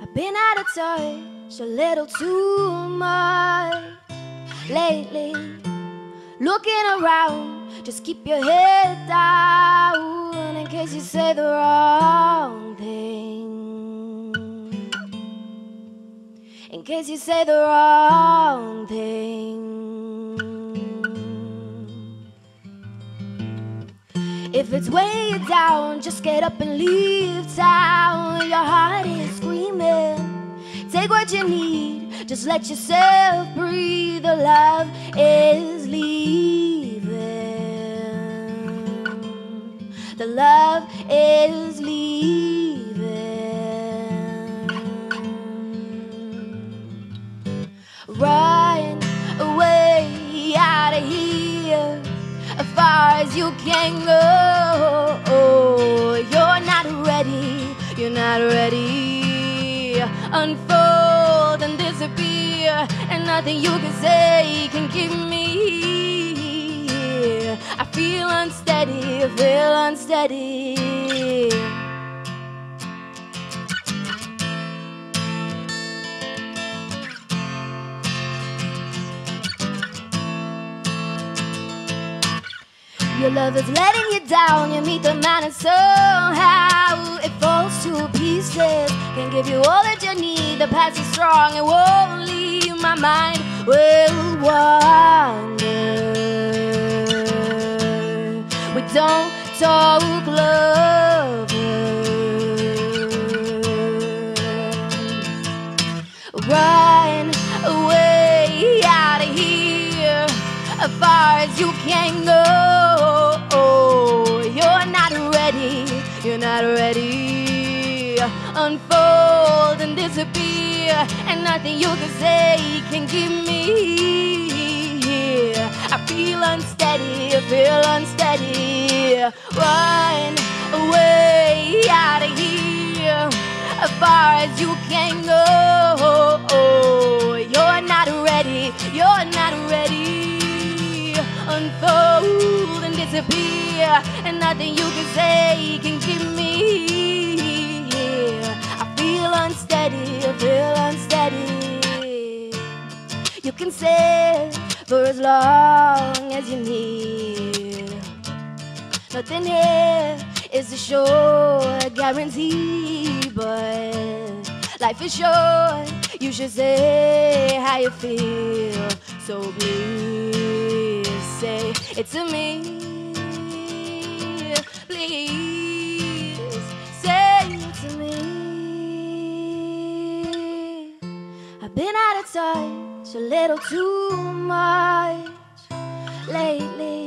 I've been out of touch a little too much lately. Looking around, just keep your head down in case you say the wrong thing. In case you say the wrong thing. If it's way you down, just get up and leave town. Your heart is screaming, take what you need, just let yourself breathe. The love is leaving. The love is leaving. Run away out of here, as far as you can go. You're not ready, you're not ready. Unfold and disappear, and nothing you can say can keep me here. I feel unsteady, I feel unsteady. Your love is letting you down, you meet the man and somehow it falls to pieces. Can't give you all that you need, the past is strong, it won't leave. My mind will wander. We don't talk love. Run away out of here, as far as you can go. You're not ready, you're not ready. Unfold and disappear, and nothing you can say can keep me here. I feel unsteady, I feel unsteady. Run away out of here, as far as you can go. You're not ready, you're not ready. Unfold and disappear, and nothing you can say can keep me here. I feel unsteady, I feel unsteady. You can stay for as long as you need. Nothing here is a sure guarantee, but life is short, you should say how you feel. So please say it to me. Please say it to me. I've been out of touch a little too much lately.